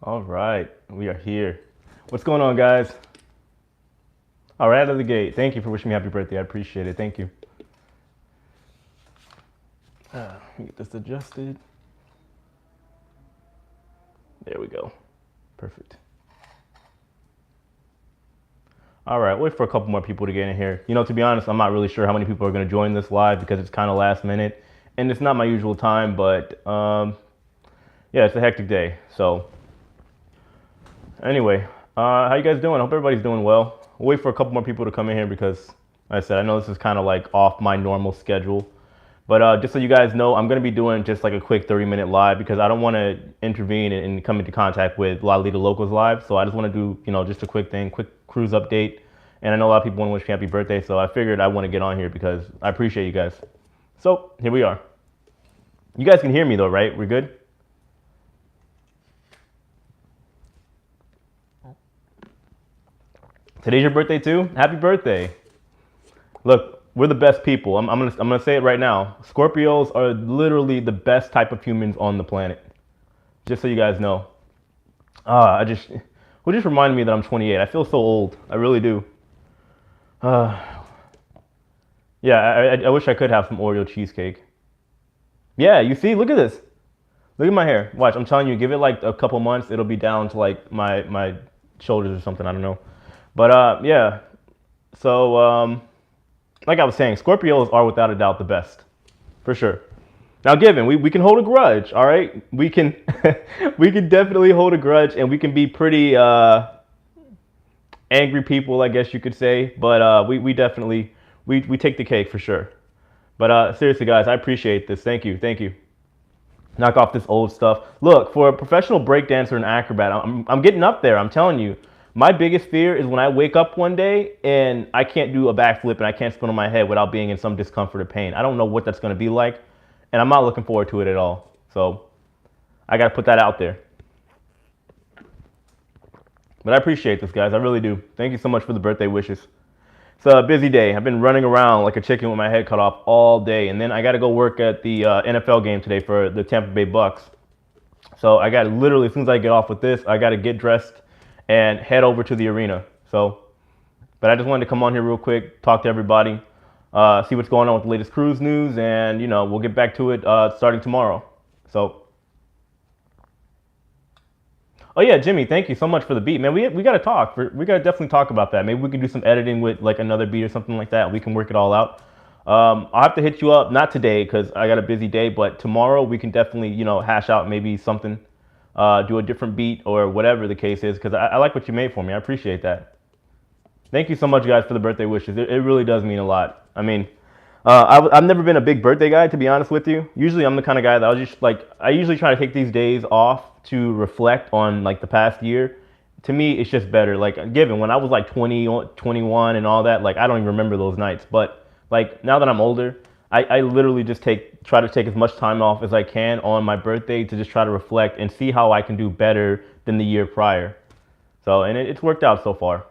All right, we are here. What's going on, guys? All right, out of the gate. Thank you for wishing me happy birthday. I appreciate it. Thank you. Let me get this adjusted. There we go. Perfect. All right, wait for a couple more people to get in here. To be honest, I'm not really sure how many people are going to join this live because it's kind of last minute, and it's not my usual time. But yeah, it's a hectic day. So anyway, how you guys doing? I hope everybody's doing well. We'll wait for a couple more people to come in here because, like I said, I know this is kind of like off my normal schedule. But just so you guys know, I'm going to be doing just like a quick 30-minute live because I don't want to intervene and come into contact with a lot of Leader Locals live. So I just want to do, just a quick thing, quick cruise update. And I know a lot of people want to wish me happy birthday. So I figured I want to get on here because I appreciate you guys. So here we are. You guys can hear me though, right? We're good? Today's your birthday too? Happy birthday. Look, we're the best people. I'm gonna say it right now. Scorpios are literally the best type of humans on the planet. Just so you guys know. Who just reminded me that I'm 28. I feel so old. I really do. Uh, yeah, I wish I could have some Oreo cheesecake. Yeah, you see, look at this. Look at my hair. Watch, I'm telling you, give it like a couple months, it'll be down to like my shoulders or something. I don't know. But yeah. So like I was saying, Scorpios are without a doubt the best, for sure. Now, given we can hold a grudge, all right, we can we can definitely hold a grudge, and we can be pretty angry people, I guess you could say. But we definitely we take the cake for sure. But seriously, guys, I appreciate this. Thank you, thank you. Knock off this old stuff. Look, for a professional breakdancer and acrobat, I'm getting up there. I'm telling you. My biggest fear is when I wake up one day and I can't do a backflip and I can't spin on my head without being in some discomfort or pain. I don't know what that's going to be like, and I'm not looking forward to it at all. So I got to put that out there. But I appreciate this, guys. I really do. Thank you so much for the birthday wishes. It's a busy day. I've been running around like a chicken with my head cut off all day, and then I got to go work at the NFL game today for the Tampa Bay Bucks. So I got to literally, as soon as I get off with this, I got to get dressed and head over to the arena. But I just wanted to come on here real quick, talk to everybody, see what's going on with the latest cruise news, and we'll get back to it starting tomorrow. So, oh yeah, Jimmy, thank you so much for the beat, man. We got to talk. We got to definitely talk about that. Maybe we can do some editing with like another beat or something like that. We can work it all out. I'll have to hit you up, not today because I got a busy day, but tomorrow we can definitely hash out maybe something. Do a different beat or whatever the case is, because I like what you made for me. I appreciate that. Thank you so much, guys, for the birthday wishes. It really does mean a lot. I mean, I've never been a big birthday guy, to be honest with you. Usually I'm the kind of guy that I usually try to take these days off to reflect on like the past year. To me, it's just better. Like, given when I was like 20, 21 and all that, like I don't even remember those nights. But like now that I'm older, I literally just try to take as much time off as I can on my birthday to just try to reflect and see how I can do better than the year prior. So, and it's worked out so far,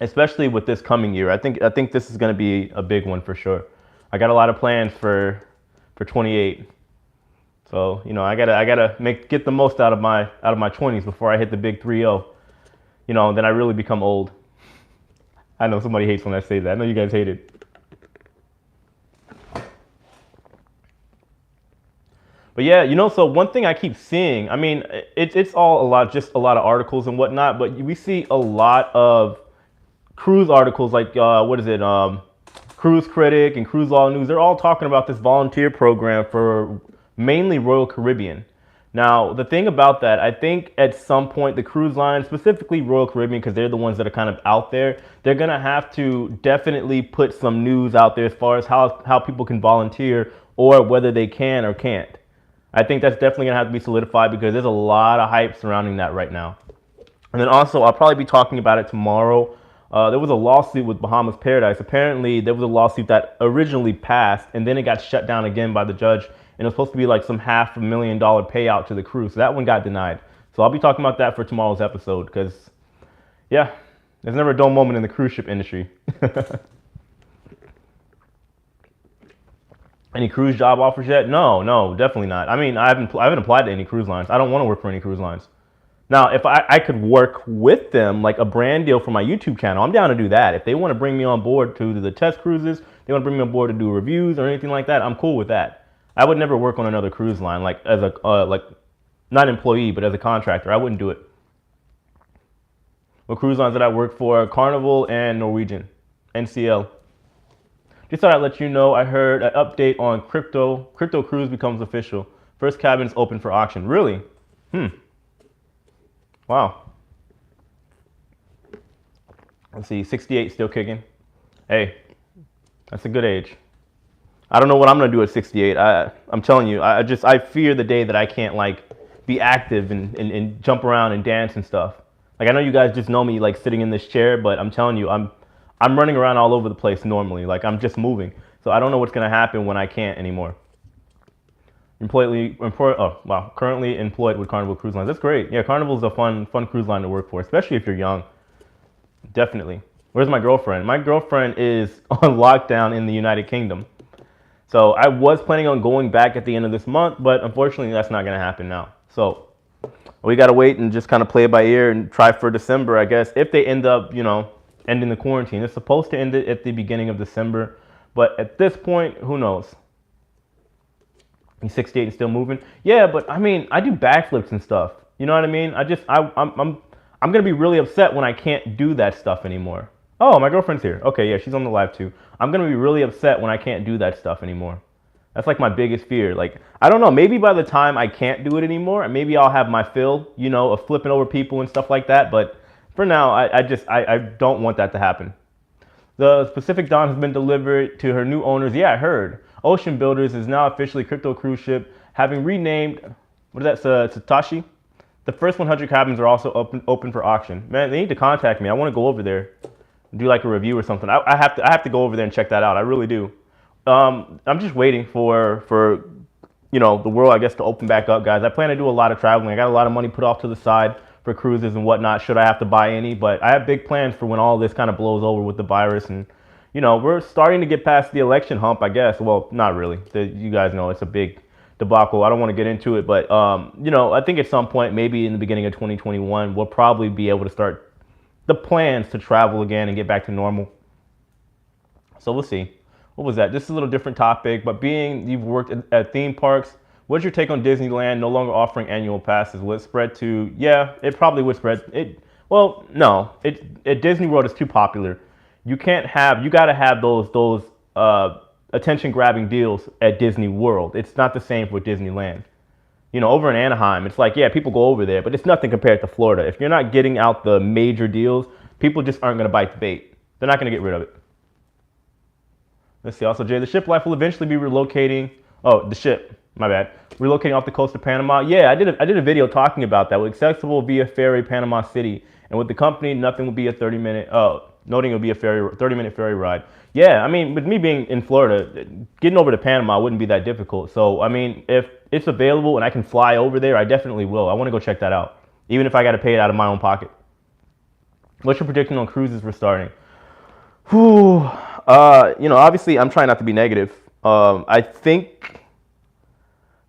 especially with this coming year. I think this is going to be a big one for sure. I got a lot of plans for 28. So, I gotta get the most out of my 20s before I hit the big 3-0. Then I really become old. I know somebody hates when I say that. I know you guys hate it. But yeah, so one thing I keep seeing, I mean, it's all just a lot of articles and whatnot, but we see a lot of cruise articles like, what is it, Cruise Critic and Cruise Law News. They're all talking about this volunteer program for mainly Royal Caribbean. Now, the thing about that, I think at some point the cruise line, specifically Royal Caribbean, because they're the ones that are kind of out there, they're going to have to definitely put some news out there as far as how people can volunteer or whether they can or can't. I think that's definitely going to have to be solidified because there's a lot of hype surrounding that right now. And then also, I'll probably be talking about it tomorrow. There was a lawsuit with Bahamas Paradise. Apparently, there was a lawsuit that originally passed, and then it got shut down again by the judge. And it was supposed to be like some $500,000 payout to the crew. So that one got denied. So I'll be talking about that for tomorrow's episode because, yeah, there's never a dull moment in the cruise ship industry. Any cruise job offers yet? No, definitely not. I mean, I haven't applied to any cruise lines. I don't want to work for any cruise lines. Now, if I could work with them, like a brand deal for my YouTube channel, I'm down to do that. If they want to bring me on board to do the test cruises, they want to bring me on board to do reviews or anything like that, I'm cool with that. I would never work on another cruise line, like as a, like not employee, but as a contractor. I wouldn't do it. What cruise lines that I work for? Carnival and Norwegian, NCL. Just thought I'd let you know, I heard an update on crypto. Crypto cruise becomes official. First cabin is open for auction. Really? Wow. Let's see, 68 still kicking. Hey, that's a good age. I don't know what I'm gonna do at 68. I'm telling you, I fear the day that I can't like be active and jump around and dance and stuff. Like I know you guys just know me like sitting in this chair, but I'm telling you, I'm running around all over the place normally. Like I'm just moving. So I don't know what's gonna happen when I can't anymore. Currently employed with Carnival Cruise Lines. That's great. Yeah, Carnival's a fun cruise line to work for, especially if you're young. Definitely. Where's my girlfriend? My girlfriend is on lockdown in the United Kingdom. So I was planning on going back at the end of this month, but unfortunately that's not going to happen now. So we got to wait and just kind of play it by ear and try for December, I guess, if they end up, ending the quarantine. It's supposed to end it at the beginning of December, but at this point, who knows? He's 68 and still moving. Yeah, but I mean, I do backflips and stuff. You know what I mean? I'm gonna be really upset when I can't do that stuff anymore. Oh, my girlfriend's here. Okay, yeah, she's on the live too. I'm gonna be really upset when I can't do that stuff anymore. That's like my biggest fear. Like, I don't know, maybe by the time I can't do it anymore, maybe I'll have my fill, of flipping over people and stuff like that. But for now, I don't want that to happen. The Pacific Dawn has been delivered to her new owners. Yeah, I heard. Ocean Builders is now officially crypto cruise ship, having renamed, what is that, Satoshi? The first 100 cabins are also open for auction. Man, they need to contact me. I want to go over there, do like a review or something. I have to go over there and check that out. I really do. I'm just waiting for the world, I guess, to open back up, guys. I plan to do a lot of traveling. I got a lot of money put off to the side for cruises and whatnot, should I have to buy any. But I have big plans for when all this kind of blows over with the virus. And, we're starting to get past the election hump, I guess. Well, not really. You guys know it's a big debacle. I don't want to get into it. But, I think at some point, maybe in the beginning of 2021, we'll probably be able to start the plans to travel again and get back to normal. So we'll see. What was that? Just a little different topic. But you've worked at theme parks, what's your take on Disneyland no longer offering annual passes? Will it spread to? Yeah, it probably would spread. Well, no. At Disney World, it's too popular. You got to have those attention-grabbing deals at Disney World. It's not the same for Disneyland. Over in Anaheim, it's like, yeah, people go over there, but it's nothing compared to Florida. If you're not getting out the major deals, people just aren't going to bite the bait. They're not going to get rid of it. Let's see. Also, Jay, the ship life will eventually be relocating. Oh, the ship. My bad. Relocating off the coast of Panama. Yeah, I did a video talking about that. With accessible via ferry, Panama City, and with the company, nothing will be a 30-minute. Noting it will be a 30-minute ferry ride. Yeah, I mean, with me being in Florida, getting over to Panama wouldn't be that difficult. So, I mean, if it's available and I can fly over there, I definitely will. I want to go check that out, even if I got to pay it out of my own pocket. What's your prediction on cruises restarting? Whew. Obviously, I'm trying not to be negative. I think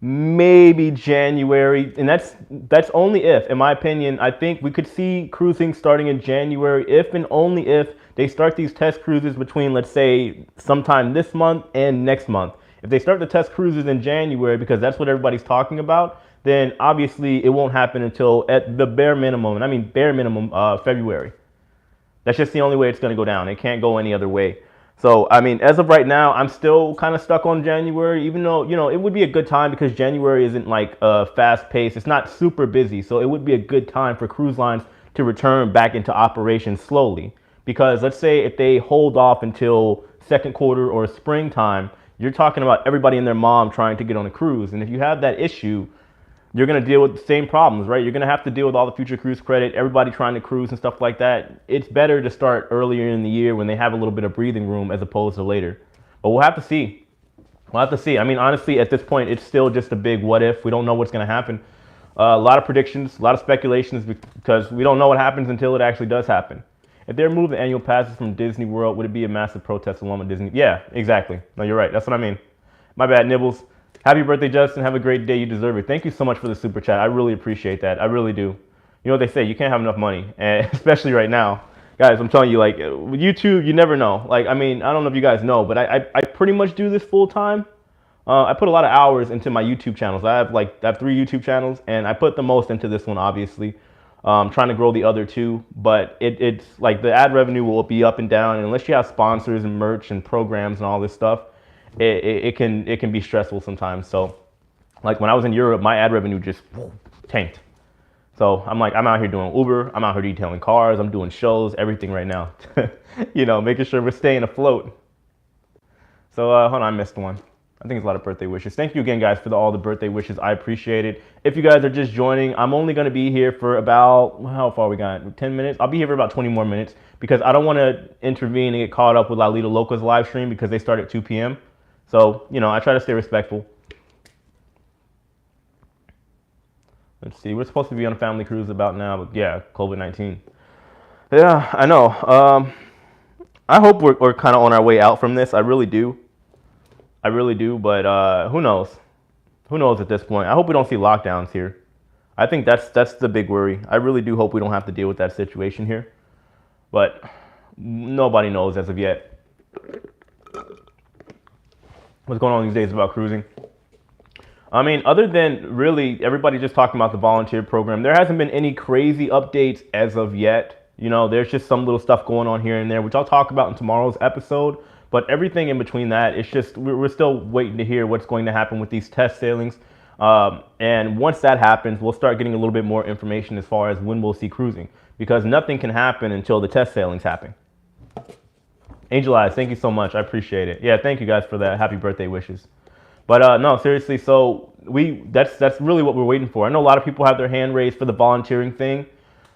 maybe January, and that's only if, in my opinion, I think we could see cruising starting in January if and only if they start these test cruises between, let's say, sometime this month and next month. If they start the test cruises in January, because that's what everybody's talking about, then obviously it won't happen until at the bare minimum, and I mean bare minimum, February. That's just the only way it's going to go down. It can't go any other way. So, I mean, as of right now, I'm still kind of stuck on January, even though, it would be a good time because January isn't like fast paced. It's not super busy. So it would be a good time for cruise lines to return back into operation slowly. Because let's say if they hold off until second quarter or springtime, you're talking about everybody and their mom trying to get on a cruise. And if you have that issue, you're going to deal with the same problems, right? You're going to have to deal with all the future cruise credit, everybody trying to cruise and stuff like that. It's better to start earlier in the year when they have a little bit of breathing room as opposed to later. But we'll have to see. I mean, honestly, at this point, it's still just a big what if. We don't know what's going to happen. A lot of predictions, a lot of speculations because we don't know what happens until it actually does happen. If they're moving annual passes from Disney World, would it be a massive protest along with Disney? Yeah, exactly. No, you're right. That's what I mean. My bad, Nibbles. Happy birthday, Justin. Have a great day. You deserve it. Thank you so much for the super chat. I really appreciate that. I really do. You know what they say, you can't have enough money, and especially right now. Guys, I'm telling you, like with YouTube, you never know. Like, I mean, I don't know if you guys know, but I pretty much do this full time. I put a lot of hours into my YouTube channels. I have 3 YouTube channels, and I put the most into this one, obviously. Trying to grow the other 2, but it's like the ad revenue will be up and down, and unless you have sponsors and merch and programs and all this stuff, it can be stressful sometimes. So, like when I was in Europe, my ad revenue just tanked. So I'm out here doing Uber, I'm out here detailing cars, I'm doing shows, everything right now. You know, making sure we're staying afloat. So hold on, I missed one. I think it's a lot of birthday wishes. Thank you again, guys, for all the birthday wishes. I appreciate it. If you guys are just joining, I'm only going to be here for about, how far we got? 10 minutes? I'll be here for about 20 more minutes because I don't want to intervene and get caught up with Lalita Loca's live stream because they start at 2 p.m. So, you know, I try to stay respectful. Let's see. We're supposed to be on a family cruise about now, but yeah, COVID-19. Yeah, I know. I hope we're kind of on our way out from this. I really do. I really do, but who knows? Who knows at this point? I hope we don't see lockdowns here. I think that's the big worry. I really do hope we don't have to deal with that situation here. But nobody knows as of yet. What's going on these days about cruising? I mean, other than really everybody just talking about the volunteer program, there hasn't been any crazy updates as of yet. You know, there's just some little stuff going on here and there, which I'll talk about in tomorrow's episode. But everything in between that, it's just we're still waiting to hear what's going to happen with these test sailings. And once that happens, we'll start getting a little bit more information as far as when we'll see cruising, because nothing can happen until the test sailings happen. Angel Eyes, thank you so much. I appreciate it. Yeah, thank you guys for that. Happy birthday wishes. But no, seriously, so that's really what we're waiting for. I know a lot of people have their hand raised for the volunteering thing.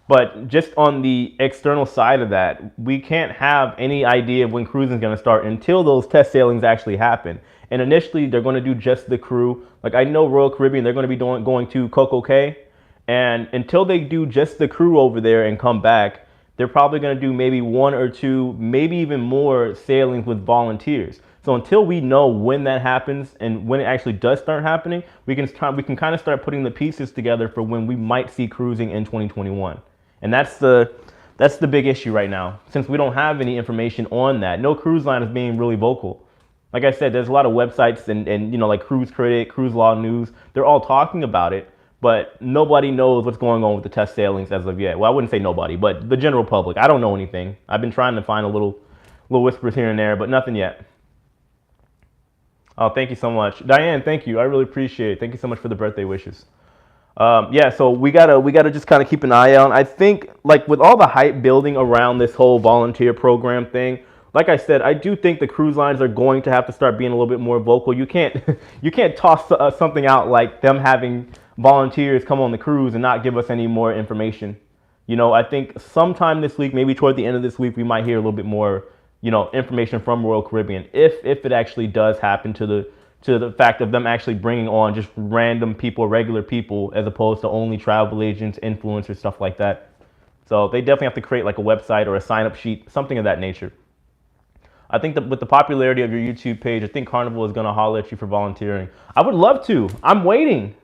But just on the external side of that, we can't have any idea of when cruising is going to start until those test sailings actually happen. And initially, they're going to do just the crew. Like I know Royal Caribbean, they're going to be going to Coco Cay. And until they do just the crew over there and come back, they're probably going to do maybe 1 or 2, maybe even more sailings with volunteers. So until we know when that happens and when it actually does start happening, we can kind of start putting the pieces together for when we might see cruising in 2021. And that's the big issue right now, since we don't have any information on that. No cruise line is being really vocal. Like I said, there's a lot of websites and you know, like Cruise Critic, Cruise Law News, they're all talking about it, but nobody knows what's going on with the test sailings as of yet. Well, I wouldn't say nobody, but the general public. I don't know anything. I've been trying to find a little whispers here and there, but nothing yet. Oh, thank you so much. Diane, thank you. I really appreciate it. Thank you so much for the birthday wishes. Yeah, so we gotta just kind of keep an eye out. I think like with all the hype building around this whole volunteer program thing, like I said, I do think the cruise lines are going to have to start being a little bit more vocal. You can't toss something out like them having volunteers come on the cruise and not give us any more information. You know, I think sometime this week, maybe toward the end of this week, we might hear a little bit more, you know, information from Royal Caribbean if it actually does happen to the fact of them actually bringing on just random people, regular people, as opposed to only travel agents, influencers, stuff like that. So they definitely have to create like a website or a sign-up sheet, something of that nature. I think that with the popularity of your YouTube page, I think Carnival is going to holler at you for volunteering. I would love to. I'm waiting.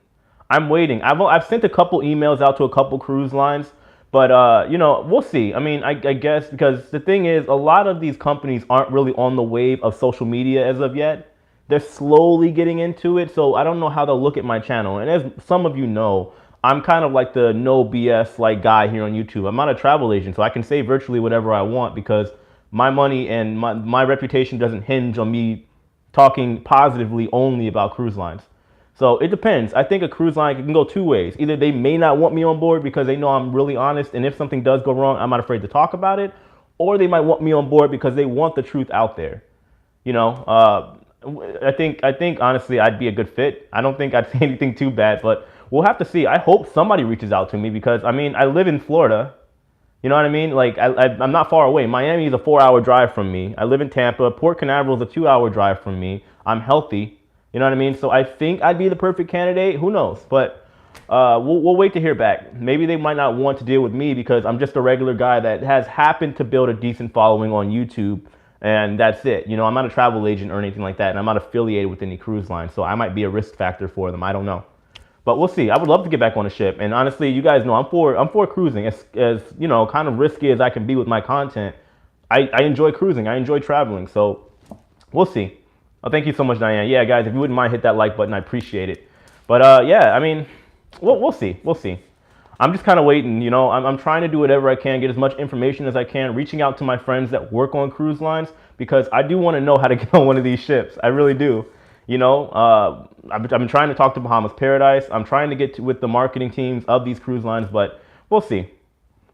I've sent a couple emails out to a couple cruise lines, but you know, we'll see. I mean, I guess because the thing is, a lot of these companies aren't really on the wave of social media as of yet. They're slowly getting into it, so I don't know how they'll look at my channel. And as some of you know, I'm kind of like the no BS like guy here on YouTube. I'm not a travel agent, so I can say virtually whatever I want because my money and my reputation doesn't hinge on me talking positively only about cruise lines. So it depends. I think a cruise line can go 2 ways. Either they may not want me on board because they know I'm really honest, and if something does go wrong, I'm not afraid to talk about it, or they might want me on board because they want the truth out there. You know, I think honestly I'd be a good fit. I don't think I'd say anything too bad, but we'll have to see. I hope somebody reaches out to me because I mean, I live in Florida. You know what I mean? Like I'm not far away. Miami is a 4-hour drive from me. I live in Tampa. Port Canaveral is a 2-hour drive from me. I'm healthy. You know what I mean? So I think I'd be the perfect candidate. Who knows? But we'll wait to hear back. Maybe they might not want to deal with me because I'm just a regular guy that has happened to build a decent following on YouTube. And that's it. You know, I'm not a travel agent or anything like that. And I'm not affiliated with any cruise line. So I might be a risk factor for them. I don't know. But we'll see. I would love to get back on a ship. And honestly, you guys know I'm for cruising. As you know, kind of risky as I can be with my content, I enjoy cruising. I enjoy traveling. So we'll see. Thank you so much, Diane. Yeah, guys, if you wouldn't mind, hit that like button. I appreciate it. But yeah, I mean, we'll see. We'll see. I'm just kind of waiting. You know, I'm trying to do whatever I can, get as much information as I can, reaching out to my friends that work on cruise lines because I do want to know how to get on one of these ships. I really do. You know, I've been trying to talk to Bahamas Paradise. I'm trying to get with the marketing teams of these cruise lines, but we'll see.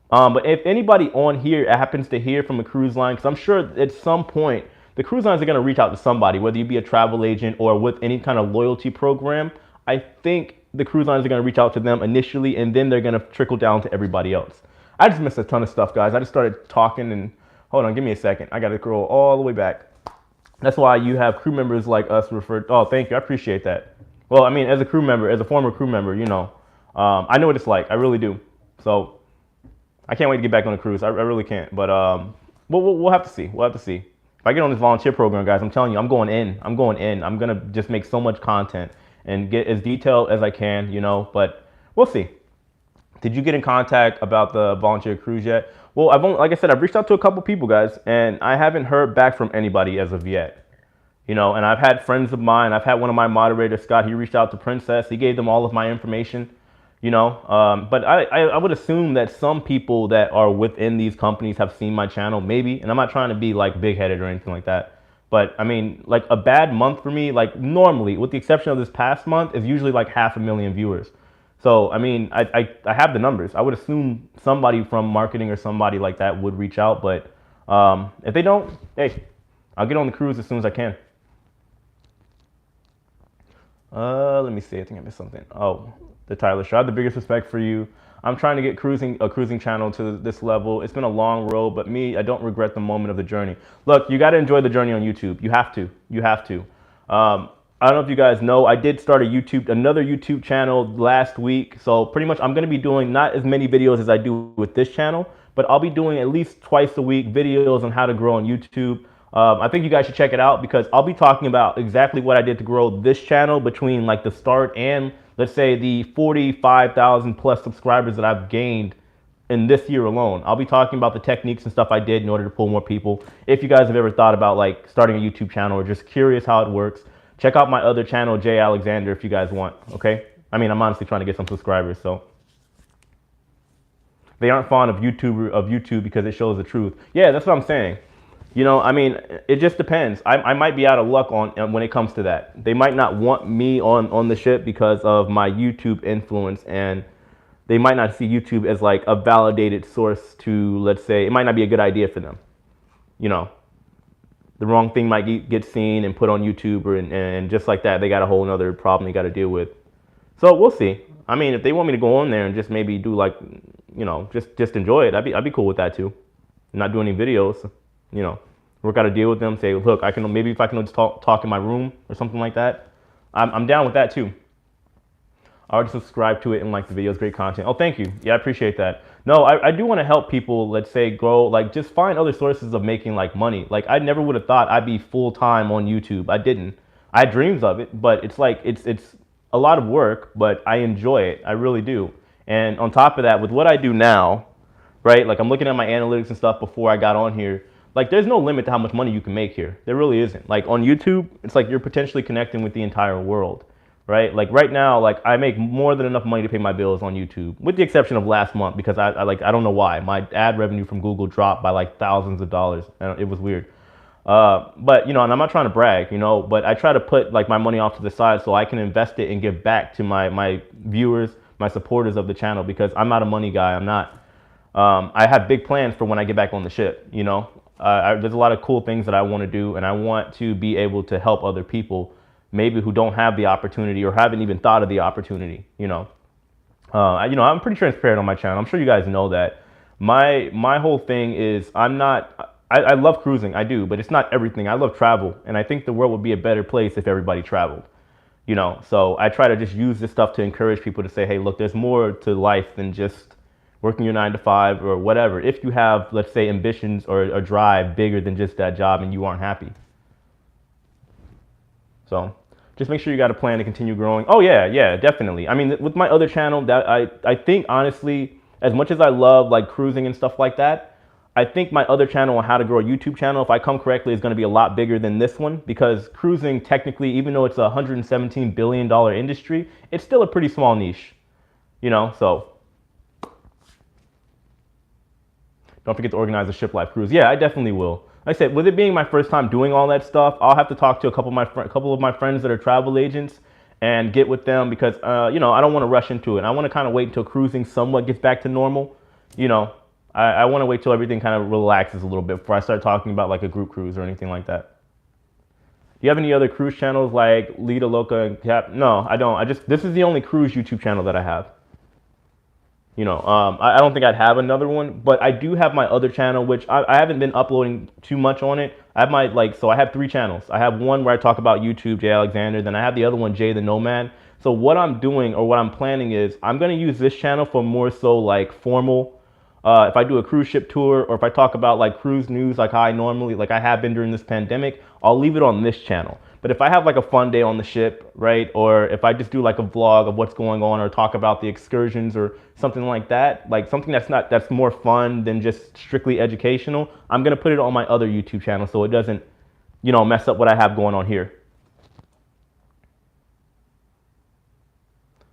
But if anybody on here happens to hear from a cruise line, because I'm sure at some point the cruise lines are going to reach out to somebody, whether you be a travel agent or with any kind of loyalty program. I think the cruise lines are going to reach out to them initially, and then they're going to trickle down to everybody else. I just missed a ton of stuff, guys. I just started talking, and hold on, give me a second. I got to scroll all the way back. That's why you have crew members like us referred. Oh, thank you. I appreciate that. Well, I mean, as a crew member, as a former crew member, you know, I know what it's like. I really do. So I can't wait to get back on a cruise. I really can't. But we'll have to see. We'll have to see. If I get on this volunteer program, guys, I'm telling you, I'm going in. I'm going in. I'm going to just make so much content and get as detailed as I can, you know, but we'll see. Did you get in contact about the volunteer cruise yet? Well, like I said, I've reached out to a couple people, guys, and I haven't heard back from anybody as of yet. You know, and I've had friends of mine. I've had one of my moderators, Scott. He reached out to Princess. He gave them all of my information. You know, but I would assume that some people that are within these companies have seen my channel, maybe. And I'm not trying to be like big-headed or anything like that. But I mean, like a bad month for me, like normally, with the exception of this past month, is usually like 500,000 viewers. So, I mean, I have the numbers. I would assume somebody from marketing or somebody like that would reach out. But if they don't, hey, I'll get on the cruise as soon as I can. Let me see. I think I missed something. Oh, the Tyler Show. I have the biggest respect for you. I'm trying to get a cruising channel to this level. It's been a long road, but me, I don't regret the moment of the journey. Look, you got to enjoy the journey on YouTube. You have to. You have to. I don't know if you guys know, I did start another YouTube channel last week. So pretty much I'm going to be doing not as many videos as I do with this channel, but I'll be doing at least twice a week videos on how to grow on YouTube. I think you guys should check it out because I'll be talking about exactly what I did to grow this channel between like the start and let's say the 45,000 plus subscribers that I've gained in this year alone. I'll be talking about the techniques and stuff I did in order to pull more people. If you guys have ever thought about like starting a YouTube channel or just curious how it works, check out my other channel, Jay Alexander, if you guys want, okay? I mean, I'm honestly trying to get some subscribers, so. They aren't fond of YouTube because it shows the truth. Yeah, that's what I'm saying. You know, I mean, it just depends. I might be out of luck on when it comes to that. They might not want me on the ship because of my YouTube influence, and they might not see YouTube as like a validated source to, let's say, it might not be a good idea for them. You know, the wrong thing might get seen and put on YouTube, and just like that, they got a whole nother problem they got to deal with. So we'll see. I mean, if they want me to go on there and just maybe do like, you know, just enjoy it, I'd be cool with that too. Not do any videos, you know. Work out a deal with them. Say, look, maybe if I can just talk in my room or something like that. I'm down with that too. I already subscribe to it and like the videos, great content. Oh, thank you. Yeah, I appreciate that. No, I do want to help people, let's say, grow, like just find other sources of making like money. Like I never would have thought I'd be full time on YouTube. I didn't. I had dreams of it, but it's like, it's a lot of work, but I enjoy it. I really do. And on top of that, with what I do now, right? Like I'm looking at my analytics and stuff before I got on here. Like there's no limit to how much money you can make here. There really isn't. Like on YouTube, it's like you're potentially connecting with the entire world, right? Like right now, like I make more than enough money to pay my bills on YouTube, with the exception of last month because I don't know why. My ad revenue from Google dropped by like thousands of dollars. And it was weird. But you know, and I'm not trying to brag, you know, but I try to put like my money off to the side so I can invest it and give back to my viewers, my supporters of the channel, because I'm not a money guy. I'm not. I have big plans for when I get back on the ship, you know. There's a lot of cool things that I want to do, and I want to be able to help other people, maybe who don't have the opportunity or haven't even thought of the opportunity, you know. I'm pretty transparent on my channel. I'm sure you guys know that. My whole thing is I love cruising, I do, but it's not everything. I love travel, and I think the world would be a better place if everybody traveled, you know. So I try to just use this stuff to encourage people to say, hey, look, there's more to life than just working your 9 to 5 or whatever. If you have, let's say, ambitions or a drive bigger than just that job and you aren't happy. So Just make sure you got a plan to continue growing. Oh yeah, definitely. I mean, with my other channel, that I think honestly, as much as I love like cruising and stuff like that, I think my other channel on how to grow a YouTube channel, if I come correctly, is going to be a lot bigger than this one, because cruising technically, even though it's a $117 billion industry, it's still a pretty small niche, you know. So don't forget to organize a ship life cruise. Yeah, I definitely will. Like I said, with it being my first time doing all that stuff, I'll have to talk to a couple of my friends that are travel agents and get with them, because you know, I don't want to rush into it. I want to kind of wait until cruising somewhat gets back to normal. You know, I want to wait till everything kind of relaxes a little bit before I start talking about like a group cruise or anything like that. Do you have any other cruise channels like Lita Loca and Cap? No, I don't. This is the only cruise YouTube channel that I have. You know, I don't think I'd have another one, but I do have my other channel, which I haven't been uploading too much on it. I have so I have 3 channels. I have one where I talk about YouTube, Jay Alexander. Then I have the other one, Jay the Nomad. So what I'm doing, or what I'm planning, is I'm going to use this channel for more so like formal. If I do a cruise ship tour, or if I talk about like cruise news, like how I normally, like I have been during this pandemic, I'll leave it on this channel. But if I have like a fun day on the ship, right, or if I just do like a vlog of what's going on, or talk about the excursions or something like that, like something that's more fun than just strictly educational, I'm gonna put it on my other YouTube channel so it doesn't, you know, mess up what I have going on here.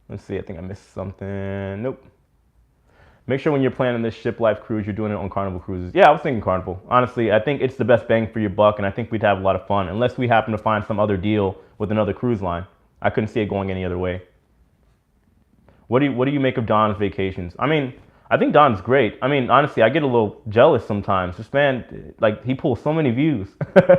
Let's see, I think I missed something. Nope. Make sure when you're planning this ship life cruise, you're doing it on Carnival cruises. Yeah, I was thinking Carnival. Honestly, I think it's the best bang for your buck, and I think we'd have a lot of fun, unless we happen to find some other deal with another cruise line. I couldn't see it going any other way. What do you make of Don's vacations? I mean, I think Don's great. I mean, honestly, I get a little jealous sometimes. This man, like, he pulls so many views,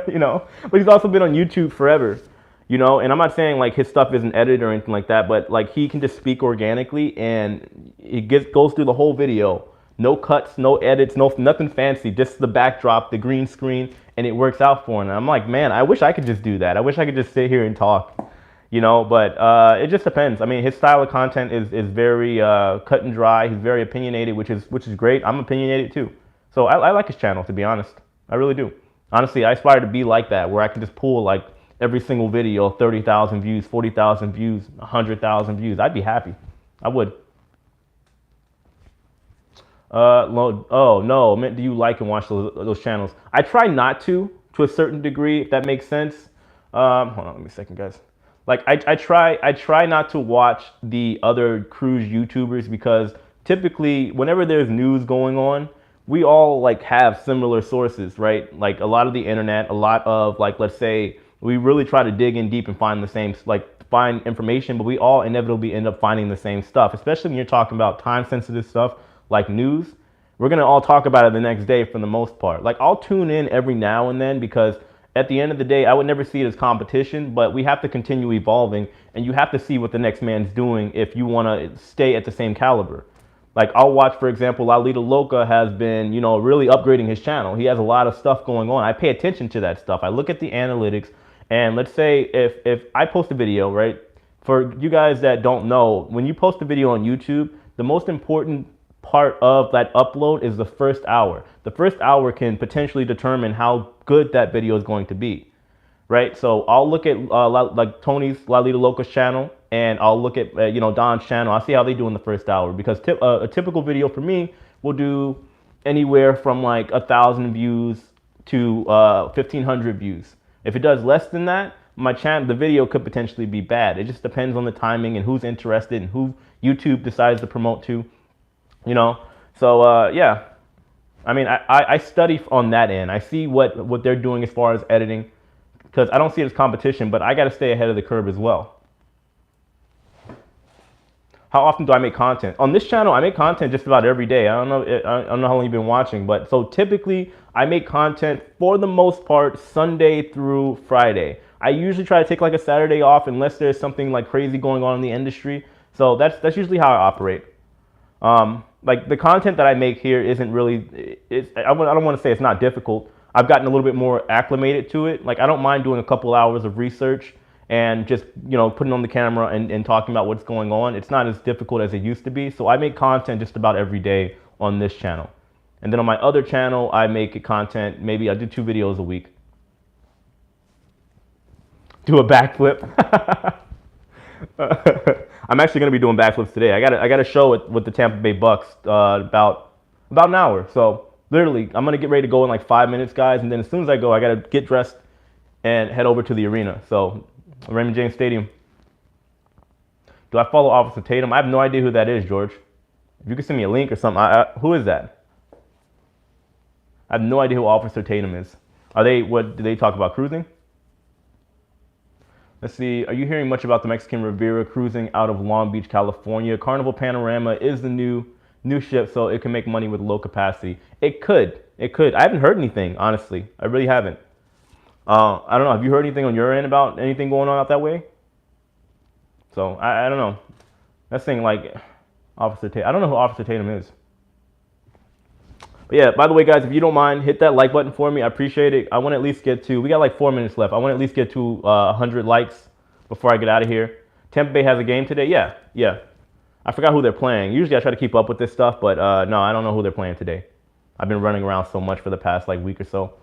you know? But he's also been on YouTube forever. You know, and I'm not saying like his stuff isn't edited or anything like that, but like he can just speak organically, and it goes through the whole video. No cuts, no edits, nothing fancy, just the backdrop, the green screen, and it works out for him. And I'm like, man, I wish I could just do that. I wish I could just sit here and talk, you know, but it just depends. I mean, his style of content is very cut and dry. He's very opinionated, which is great. I'm opinionated too. So I like his channel, to be honest. I really do. Honestly, I aspire to be like that, where I can just pull like every single video, 30,000 views, 40,000 views, 100,000 views. I'd be happy. I would. Oh no, do you like and watch those channels? I try not to a certain degree, if that makes sense. Hold on, let me a second, guys. Like I try not to watch the other cruise YouTubers, because typically whenever there's news going on, we all like have similar sources, right? Like a lot of the internet, a lot of like, let's say, we really try to dig in deep and find the same, like find information, but we all inevitably end up finding the same stuff, especially when you're talking about time sensitive stuff like news. We're going to all talk about it the next day for the most part. Like I'll tune in every now and then, because at the end of the day, I would never see it as competition, but we have to continue evolving, and you have to see what the next man's doing if you want to stay at the same caliber. Like I'll watch, for example, Lita Loca has been, you know, really upgrading his channel. He has a lot of stuff going on. I pay attention to that stuff. I look at the analytics. And let's say if I post a video, right? For you guys that don't know, when you post a video on YouTube, the most important part of that upload is the first hour. The first hour can potentially determine how good that video is going to be, right? So I'll look at like Tony's Lita Loca's channel, and I'll look at you know, Don's channel. I'll see how they do in the first hour, because a typical video for me will do anywhere from like 1,000 views to 1,500 views. If it does less than that, the video could potentially be bad. It just depends on the timing and who's interested and who YouTube decides to promote to, you know. So yeah, I mean, I study on that end. I see what they're doing as far as editing, because I don't see it as competition, but I got to stay ahead of the curve as well. How often do I make content? On this channel, I make content just about every day. I don't know how long you've been watching, but so typically I make content for the most part Sunday through Friday. I usually try to take like a Saturday off unless there's something like crazy going on in the industry. So that's usually how I operate. Like the content that I make here isn't really, I don't want to say it's not difficult. I've gotten a little bit more acclimated to it. Like I don't mind doing a couple hours of research and just, you know, putting on the camera and talking about what's going on. It's not as difficult as it used to be. So I make content just about every day on this channel. And then on my other channel, I make content, maybe I do 2 videos a week. Do a backflip. I'm actually gonna be doing backflips today. I got a show with the Tampa Bay Bucks about an hour. So literally, I'm gonna get ready to go in like 5 minutes, guys. And then as soon as I go, I gotta get dressed and head over to the arena. So Raymond James Stadium. Do I follow Officer Tatum? I have no idea who that is, George. If you could send me a link or something, who is that? I have no idea who Officer Tatum is. What do they talk about, cruising? Let's see, are you hearing much about the Mexican Riviera cruising out of Long Beach, California? Carnival Panorama is the new ship, so it can make money with low capacity. It could. I haven't heard anything, honestly. I really haven't. I don't know. Have you heard anything on your end about anything going on out that way? So I don't know. That's thing like Officer Tatum. I don't know who Officer Tatum is. But yeah, by the way, guys, if you don't mind, hit that like button for me. I appreciate it. I want to at least get to, we got like 4 minutes left. I want to at least get to 100 likes before I get out of here. Tampa Bay has a game today. Yeah. I forgot who they're playing. Usually I try to keep up with this stuff, but no, I don't know who they're playing today. I've been running around so much for the past like week or so.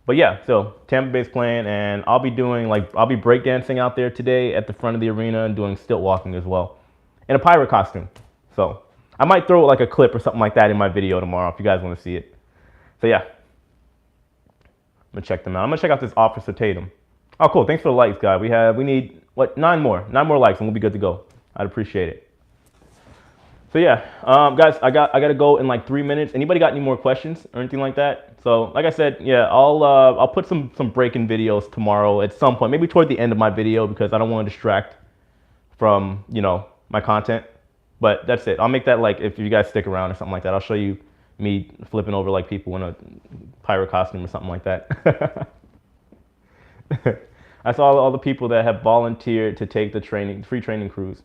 But yeah, so Tampa Bay's playing, and I'll be breakdancing out there today at the front of the arena and doing stilt walking as well in a pirate costume. So I might throw like a clip or something like that in my video tomorrow if you guys want to see it. So yeah, I'm gonna check them out. I'm gonna check out this Officer Tatum. Oh, cool. Thanks for the likes, guys. We need what, 9 more likes, and we'll be good to go. I'd appreciate it. So yeah, guys, I gotta go in like 3 minutes. Anybody got any more questions or anything like that? So like I said, yeah, I'll put some break-in videos tomorrow at some point, maybe toward the end of my video, because I don't want to distract from, you know, my content. But that's it. I'll make that like, if you guys stick around or something like that, I'll show you me flipping over like people in a pirate costume or something like that. I saw all the people that have volunteered to take the free training cruise.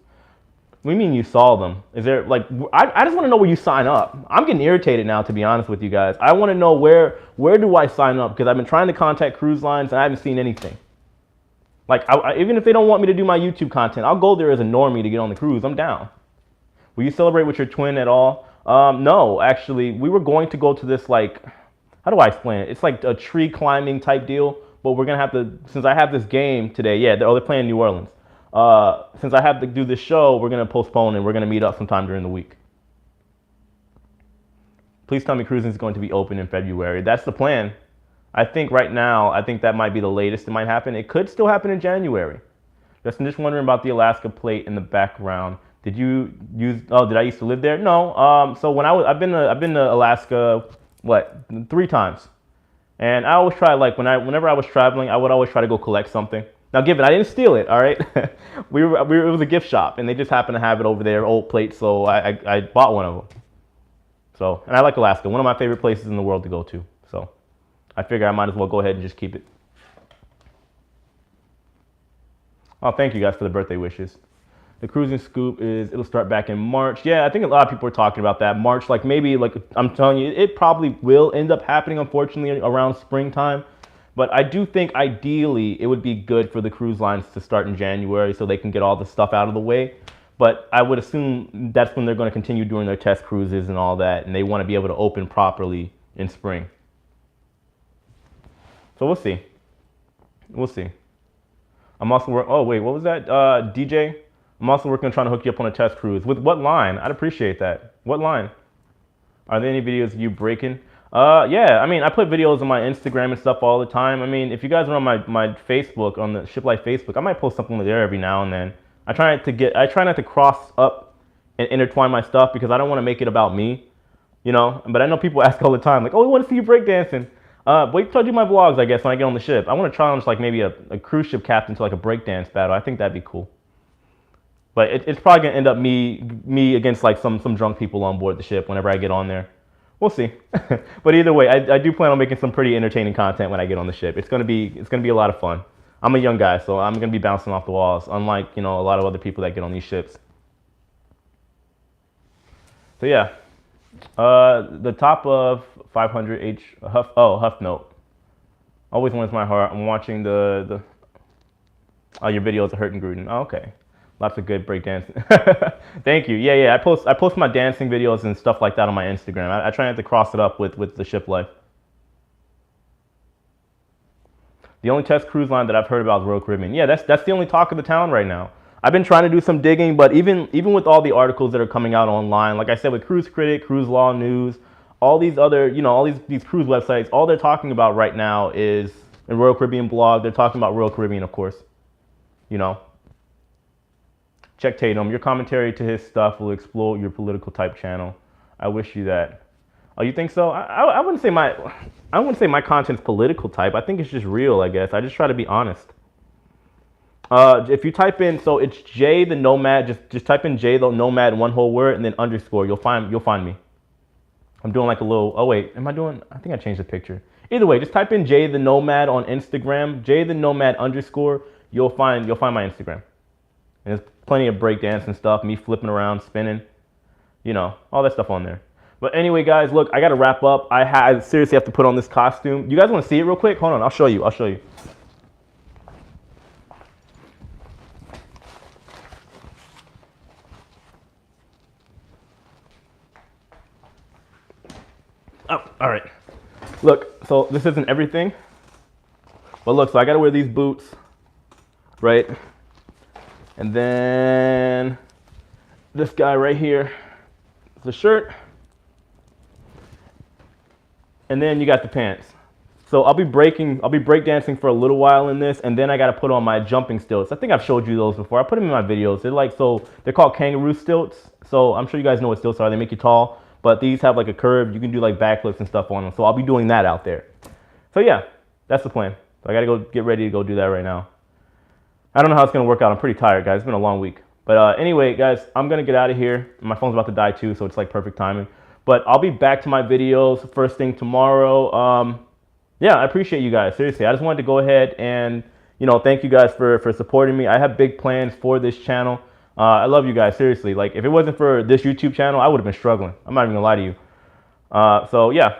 What do you mean you saw them? Is there like, I just want to know where you sign up. I'm getting irritated now, to be honest with you guys. I want to know where do I sign up? Because I've been trying to contact cruise lines and I haven't seen anything. Like, even if they don't want me to do my YouTube content, I'll go there as a normie to get on the cruise. I'm down. Will you celebrate with your twin at all? No, actually, we were going to go to this, like, how do I explain it? It's like a tree climbing type deal, but we're going to have to, since I have this game today, yeah, they're playing New Orleans. Since I have to do this show, we're going to postpone and we're going to meet up sometime during the week. Please tell me cruising is going to be open in February. That's the plan. I think right now, I think that might be the latest it might happen. It could still happen in January. Just wondering about the Alaska plate in the background. Did you use, did I used to live there? No. So when I've been to Alaska, 3 times. And I always try, like, whenever I was traveling, I would always try to go collect something. Now, given I didn't steal it, all right? It was a gift shop, and they just happened to have it over there, old plates, so I bought one of them. So, and I like Alaska, one of my favorite places in the world to go to. So I figure I might as well go ahead and just keep it. Oh, thank you guys for the birthday wishes. The cruising scoop it'll start back in March. Yeah, I think a lot of people are talking about that. March, like maybe, like I'm telling you, it probably will end up happening, unfortunately, around springtime. But I do think ideally it would be good for the cruise lines to start in January so they can get all the stuff out of the way. But I would assume that's when they're going to continue doing their test cruises and all that, and they want to be able to open properly in spring. So we'll see. We'll see. I'm also working, oh wait, what was that, DJ? I'm also working on trying to hook you up on a test cruise. With what line? I'd appreciate that. What line? Are there any videos of you breaking? Yeah, I mean, I put videos on my Instagram and stuff all the time. I mean, if you guys are on my Facebook, on the Ship Life Facebook, I might post something there every now and then. I try not to cross up and intertwine my stuff because I don't want to make it about me, you know? But I know people ask all the time, like, oh, we want to see you breakdancing. Wait till I do my vlogs, I guess, when I get on the ship. I want to challenge, like, maybe a cruise ship captain to, like, a breakdance battle. I think that'd be cool. But it's probably going to end up me against, like, some drunk people on board the ship whenever I get on there. We'll see. But either way, I do plan on making some pretty entertaining content when I get on the ship. It's gonna be a lot of fun. I'm a young guy, so I'm gonna be bouncing off the walls, unlike, you know, a lot of other people that get on these ships. So yeah, the top of 500 Huff Note. Always wins my heart. I'm watching your videos of Hurt Gruden. Oh, okay. Lots of good breakdancing. Thank you. Yeah. I post my dancing videos and stuff like that on my Instagram. I try not to cross it up with the ship life. The only test cruise line that I've heard about is Royal Caribbean. Yeah, that's the only talk of the town right now. I've been trying to do some digging, but even with all the articles that are coming out online, like I said, with Cruise Critic, Cruise Law News, all these other, all these cruise websites, all they're talking about right now is, in Royal Caribbean blog, they're talking about Royal Caribbean, of course. Check Tatum. Your commentary to his stuff will explode your political type channel. I wish you that. Oh, you think so? I wouldn't say my content's political type. I think it's just real, I guess. I just try to be honest. If you type in, so it's J the Nomad, just type in J the Nomad, one whole word, and then underscore. You'll find me. I'm doing like a little, oh wait, I think I changed the picture. Either way, just type in J the Nomad on Instagram, J the Nomad underscore. You'll find my Instagram. And there's plenty of breakdance and stuff, me flipping around, spinning, all that stuff on there. But anyway, guys, look, I got to wrap up. I seriously have to put on this costume. You guys want to see it real quick? Hold on, I'll show you. Oh, all right. Look, so this isn't everything. But look, so I got to wear these boots, right? And then this guy right here, the shirt. And then you got the pants. So I'll be breakdancing for a little while in this, and then I gotta put on my jumping stilts. I think I've showed you those before. I put them in my videos. They're called kangaroo stilts. So I'm sure you guys know what stilts are. They make you tall, but these have like a curve. You can do like backflips and stuff on them. So I'll be doing that out there. So yeah, that's the plan. So I gotta go get ready to go do that right now. I don't know how it's gonna work out. I'm pretty tired, guys. It's been a long week. But anyway, guys, I'm gonna get out of here. My phone's about to die too, so it's like perfect timing. But I'll be back to my videos first thing tomorrow. Yeah, I appreciate you guys. Seriously, I just wanted to go ahead and, thank you guys for supporting me. I have big plans for this channel. I love you guys, seriously. Like, if it wasn't for this YouTube channel, I would have been struggling. I'm not even gonna lie to you. So yeah,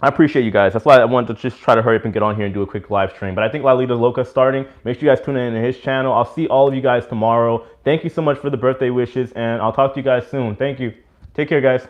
I appreciate you guys. That's why I wanted to just try to hurry up and get on here and do a quick live stream. But I think Lalita Loca's starting. Make sure you guys tune in to his channel. I'll see all of you guys tomorrow. Thank you so much for the birthday wishes, and I'll talk to you guys soon. Thank you. Take care, guys.